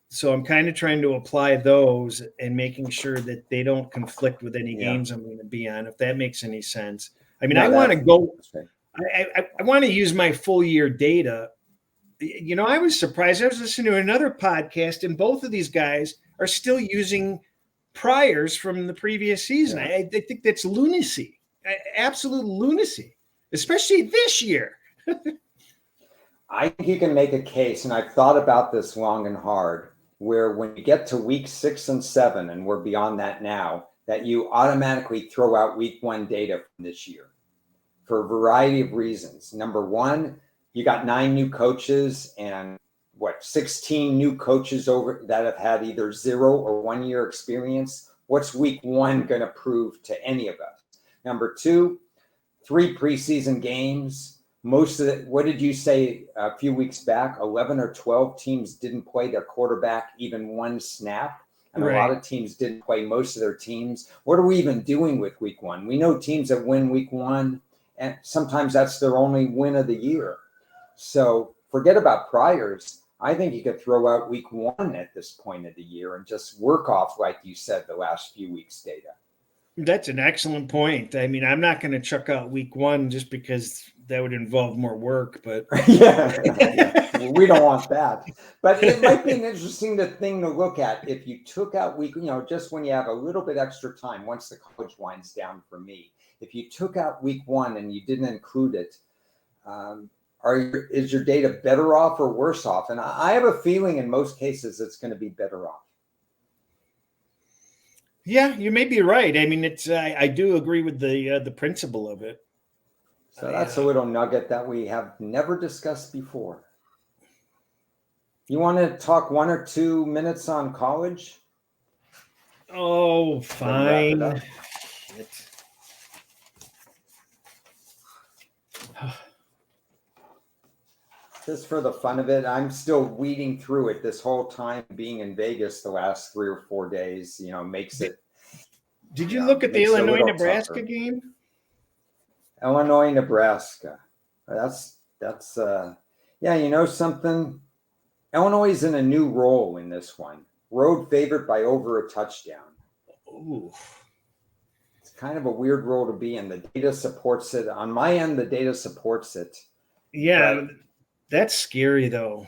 So I'm kind of trying to apply those and making sure that they don't conflict with any games I'm going to be on, if that makes any sense. I mean, I want to go. I want to use my full year data. I was surprised. I was listening to another podcast, and both of these guys are still using priors from the previous season. I think that's lunacy, absolute lunacy, especially this year. I think you can make a case, and I've thought about this long and hard, where when you get to week 6 and 7, and we're beyond that now, that you automatically throw out week 1 data from this year for a variety of reasons. Number one, you got 9 new coaches and 16 new coaches over that have had either 0 or 1 year experience. What's week 1 going to prove to any of us? Number 2, 3 preseason games. Most of it, what did you say a few weeks back? 11 or 12 teams didn't play their quarterback even 1 snap. And a lot of teams didn't play most of their teams. What are we even doing with week 1? We know teams that win week 1, and sometimes that's their only win of the year. So forget about priors. I think you could throw out week 1 at this point of the year and just work off, like you said, the last few weeks' data. That's an excellent point. I mean, I'm not going to chuck out week 1 just because that would involve more work, but Well, we don't want that. But it might be an interesting thing to look at if you took out week, just when you have a little bit extra time, once the college winds down for me, if you took out week 1 and you didn't include it, are is your data better off or worse off? And I have a feeling in most cases it's going to be better off. Yeah, you may be right. I mean, I do agree with the principle of it. So that's a little nugget that we have never discussed before. You want to talk 1 or 2 minutes on college? Oh, fine. Just for the fun of it, I'm still weeding through it this whole time. Being in Vegas the last 3 or 4 days, makes it. Did you look at the Illinois-Nebraska game? Illinois-Nebraska. That's something. Illinois is in a new role in this one. Road favorite by over a touchdown. Ooh. It's kind of a weird role to be in. The data supports it. On my end, the data supports it. Yeah, that's scary though.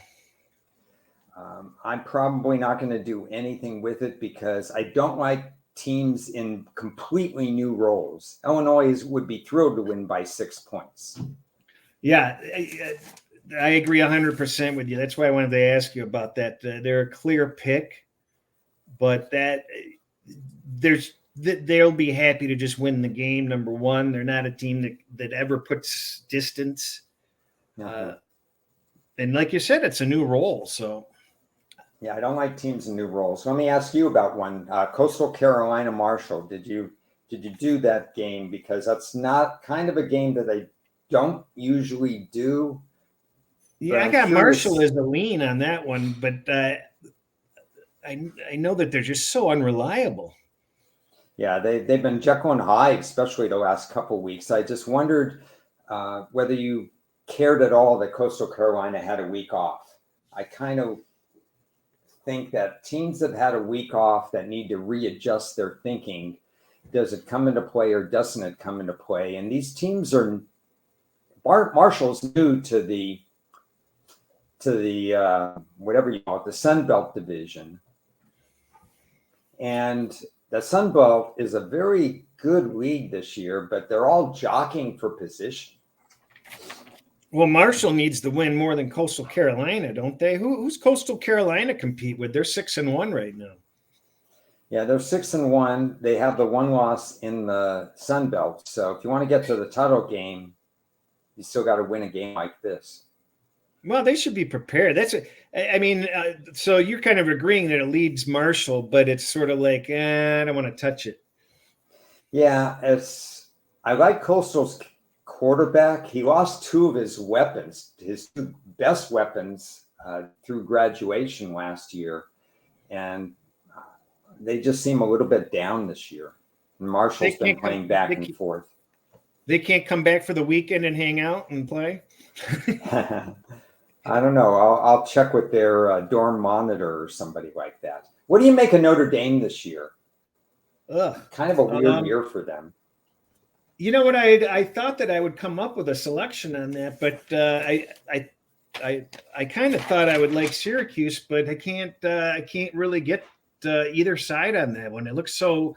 I'm probably not going to do anything with it because I don't like teams in completely new roles. Illinois would be thrilled to win by 6 points. Yeah, I agree 100% with you. That's why I wanted to ask you about that. They're a clear pick, but they'll be happy to just win the game. Number one, they're not a team that ever puts distance. And like you said, it's a new role. So, yeah, I don't like teams in new roles. Let me ask you about one. Coastal Carolina Marshall. Did you do that game? Because that's not kind of a game that I don't usually do. Yeah, I got Marshall as the lean on that one, but I know that they're just so unreliable. Yeah, they've been Jekyll and Hyde, especially the last couple of weeks. I just wondered whether you cared at all that Coastal Carolina had a week off. I kind of think that teams that had a week off that need to readjust their thinking, does it come into play or doesn't it come into play? And these teams are Marshall's new to the whatever you call it, the Sun Belt division. And the Sun Belt is a very good league this year, but they're all jockeying for position. Well, Marshall needs to win more than Coastal Carolina, don't they? Who's Coastal Carolina compete with? They're 6-1 right now. Yeah, they're 6-1. They have the one loss in the Sun Belt. So if you want to get to the title game, you still got to win a game like this. Well, they should be prepared. So you're kind of agreeing that it leads Marshall, but it's sort of like, I don't want to touch it. Yeah, I like Coastal's quarterback. He lost 2 of his weapons, his 2 best weapons through graduation last year. And they just seem a little bit down this year. And Marshall's been playing back and forth. They can't come back for the weekend and hang out and play? I don't know. I'll check with their dorm monitor or somebody like that. What do you make of Notre Dame this year? Kind of a weird year for them. You know what? I thought that I would come up with a selection on that, but I kind of thought I would like Syracuse, but I can't really get either side on that one. It looks so.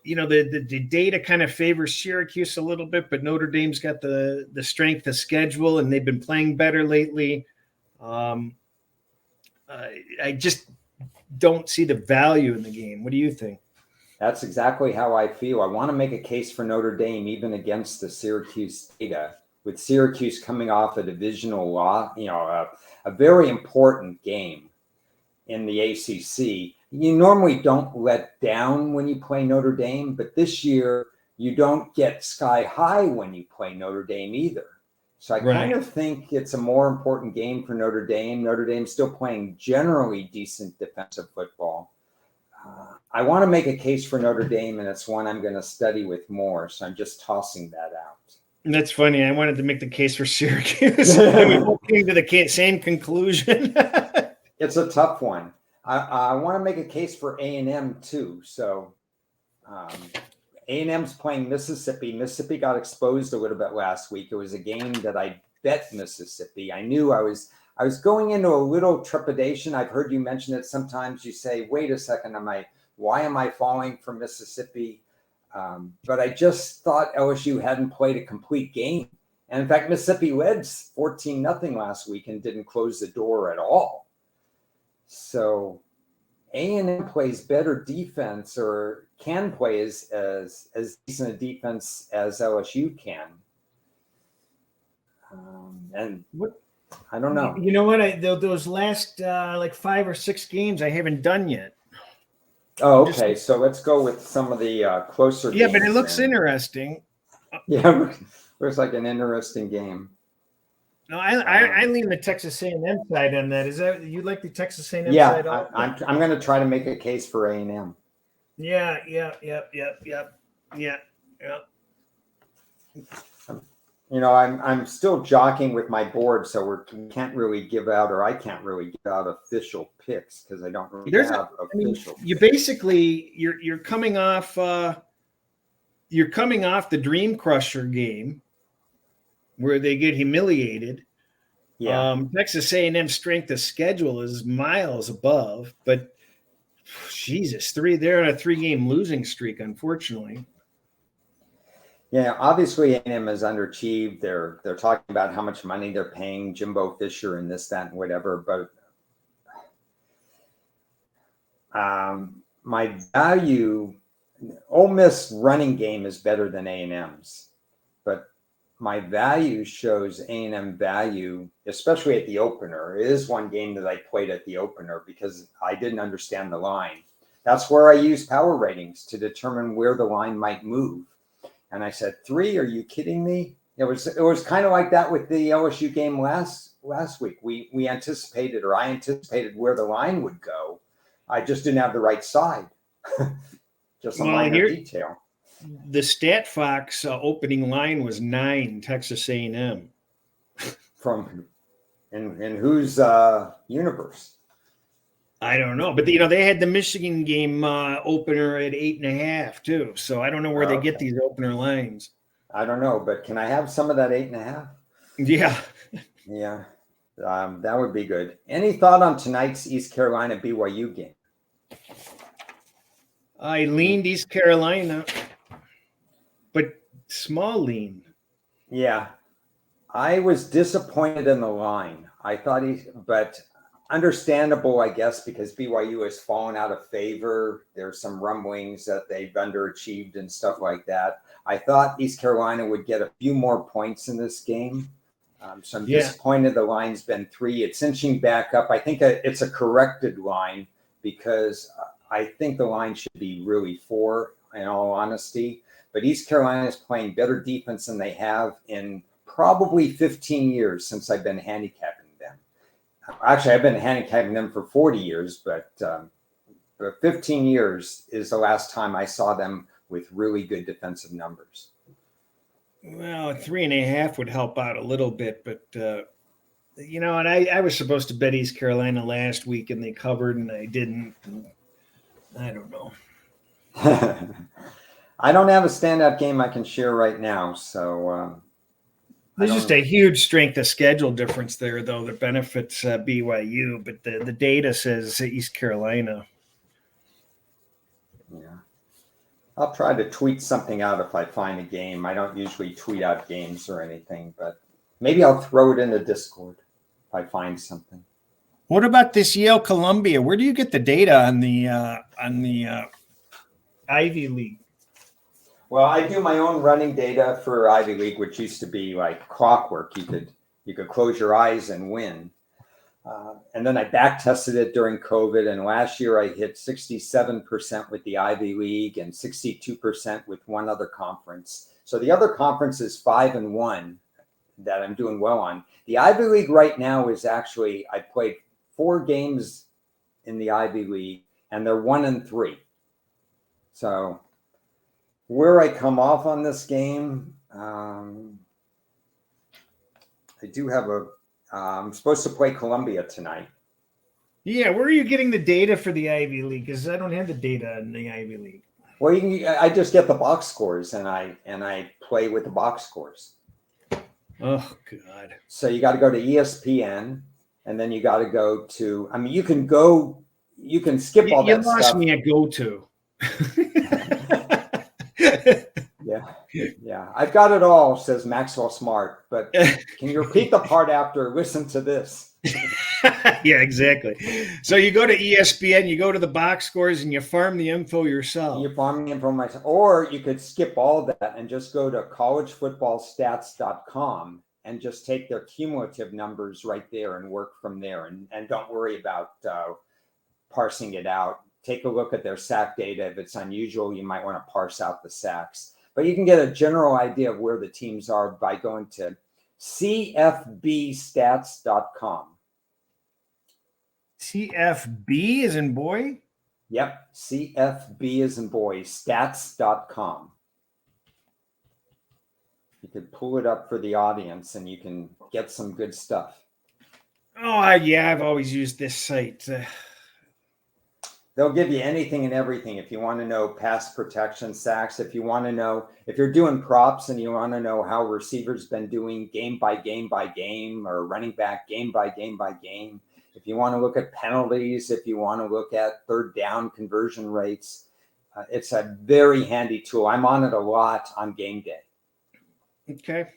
The data kind of favors Syracuse a little bit, but Notre Dame's got the strength of schedule, and they've been playing better lately. I just don't see the value in the game. What do you think? That's exactly how I feel. I want to make a case for Notre Dame, even against the Syracuse data, with Syracuse coming off a divisional loss, a very important game in the ACC. You normally don't let down when you play Notre Dame, but this year you don't get sky high when you play Notre Dame either. So I kind of think it's a more important game for Notre Dame. Notre Dame's still playing generally decent defensive football. I want to make a case for Notre Dame, and it's one I'm going to study with more. So I'm just tossing that out. That's funny. I wanted to make the case for Syracuse. And we both came to the same conclusion. It's a tough one. I want to make a case for A&M too. So A&M's playing Mississippi. Mississippi got exposed a little bit last week. It was a game that I bet Mississippi. I knew I was going into a little trepidation. I've heard you mention it. Sometimes you say, wait a second, why am I falling for Mississippi? But I just thought LSU hadn't played a complete game. And in fact, Mississippi led 14-0 last week and didn't close the door at all. So A&M plays better defense, or can play as decent a defense as LSU can. And what, I don't know. You know what? Those last like 5 or 6 games I haven't done yet. Oh, okay. So let's go with some of the closer games. Yeah, but it looks interesting. Yeah, looks like an interesting game. No, I lean the Texas A&M side on that. Is that you like the Texas A&M side? Yeah, I'm going to try to make a case for A&M. Yeah. You know, I'm still jockeying with my board, so we can't really give out, or I can't really give out official picks because I don't really have official. You basically you're coming off the Dream Crusher game where they get humiliated. Yeah. Texas A&M strength of schedule is miles above, but Jesus, they're on a 3-game losing streak, unfortunately. Yeah, obviously A&M has underachieved. They're talking about how much money they're paying Jimbo Fisher and this, that, and whatever. But my value, Ole Miss running game is better than A&M's, but my value shows A&M value, especially at the opener. It is one game that I played at the opener because I didn't understand the line. That's where I use power ratings to determine where the line might move. And I said, 3, are you kidding me? It was kind of like that with the LSU game last week. I anticipated where the line would go. I just didn't have the right side. Just a minor detail. The StatFox opening line was 9 Texas A&M. From in whose universe? I don't know, but they had the Michigan game opener at 8.5 too. So I don't know where they get these opener lines. I don't know, but can I have some of that 8.5? Yeah. Yeah, that would be good. Any thought on tonight's East Carolina BYU game? I leaned East Carolina, but small lean. Yeah, I was disappointed in the line. I thought but understandable, I guess, because BYU has fallen out of favor. There's some rumblings that they've underachieved and stuff like that. I thought East Carolina would get a few more points in this game. So I'm disappointed the line's been 3. It's inching back up. I think it's a corrected line because I think the line should be really 4, in all honesty. But East Carolina is playing better defense than they have in probably 15 years since I've been handicapping them. Actually, I've been handicapping them for 40 years, but 15 years is the last time I saw them with really good defensive numbers. Well, 3.5 would help out a little bit, but and I was supposed to bet East Carolina last week, and they covered, and I didn't. And I don't know. I don't have a standout game I can share right now, so there's just a huge strength of schedule difference there, though, that benefits BYU, but the data says East Carolina. Yeah. I'll try to tweet something out if I find a game. I don't usually tweet out games or anything, but maybe I'll throw it in the Discord if I find something. What about this Yale Columbia? Where do you get the data on the Ivy League? Well, I do my own running data for Ivy League, which used to be like clockwork. You could close your eyes and win. And then I back tested it during COVID. And last year I hit 67% with the Ivy League and 62% with one other conference. So the other conference is 5-1 that I'm doing well on. The Ivy League right now is actually, I played 4 games in the Ivy League and they're 1-3. So where I come off on this game, I do have I'm supposed to play Columbia tonight. Yeah, where are you getting the data for the Ivy League? Because I don't have the data in the Ivy League. Well, I just get the box scores and I play with the box scores. Oh God! So you got to go to ESPN, and then you got to go to. I mean, you can skip all that stuff. You lost me at go to. Yeah. Yeah, I've got it all, says Maxwell Smart. But can you repeat the part after? Listen to this. Yeah, exactly. So you go to ESPN, you go to the box scores, and you farm the info yourself. You're farming info myself. Or you could skip all that and just go to collegefootballstats.com and just take their cumulative numbers right there and work from there. And don't worry about parsing it out. Take a look at their sack data. If it's unusual, you might want to parse out the sacks. But you can get a general idea of where the teams are by going to cfbstats.com. CFB as in boy? Yep, CFB as in boy, stats.com. You could pull it up for the audience and you can get some good stuff. Oh, yeah, I've always used this site. They'll give you anything and everything. If you want to know pass protection, sacks, if you want to know, if you're doing props and you want to know how receivers been doing game by game by game, or running back game by game by game. If you want to look at penalties, if you want to look at third down conversion rates, it's a very handy tool. I'm on it a lot on game day. Okay.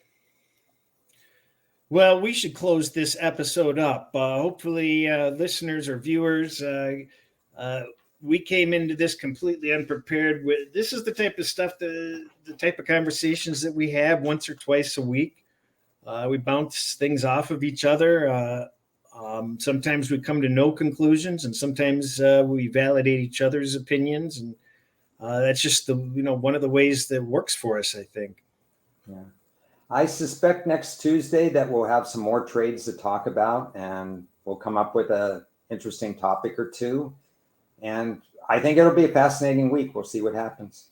Well, we should close this episode up. Hopefully, listeners or viewers, we came into this completely unprepared. This is the type of stuff, the type of conversations that we have once or twice a week. We bounce things off of each other. Sometimes we come to no conclusions, and sometimes we validate each other's opinions, and that's just one of the ways that works for us, I think. Yeah, I suspect next Tuesday that we'll have some more trades to talk about, and we'll come up with an interesting topic or two. And I think it'll be a fascinating week. We'll see what happens.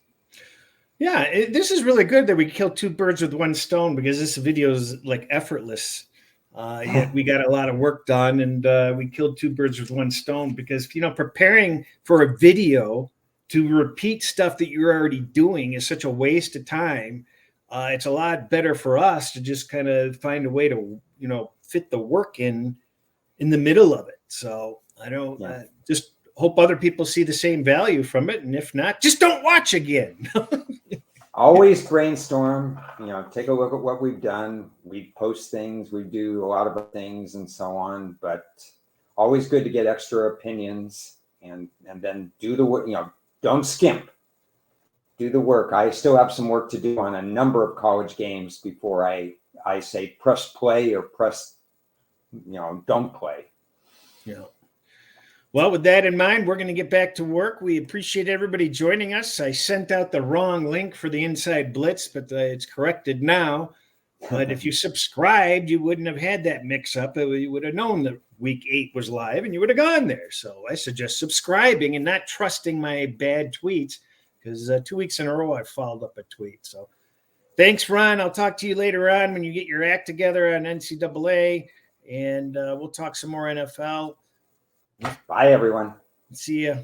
Yeah, this is really good that we killed two birds with one stone, because this video is like effortless. Yet we got a lot of work done, and we killed two birds with one stone, because, preparing for a video to repeat stuff that you're already doing is such a waste of time. It's a lot better for us to just kind of find a way to, fit the work in the middle of it. So I don't just hope other people see the same value from it. And if not, just don't watch again. Always brainstorm, take a look at what we've done. We post things, we do a lot of things and so on, but always good to get extra opinions and then do the work, don't skimp. Do the work. I still have some work to do on a number of college games before I say press play or press, don't play. Yeah. Well, with that in mind, we're going to get back to work. We appreciate everybody joining us. I sent out the wrong link for the Inside Blitz, but it's corrected now. But if you subscribed, you wouldn't have had that mix up. You would have known that week 8 was live and you would have gone there. So I suggest subscribing and not trusting my bad tweets, because 2 weeks in a row, I followed up a tweet. So thanks, Ron. I'll talk to you later on when you get your act together on NCAA, and we'll talk some more NFL. Bye, everyone. See ya.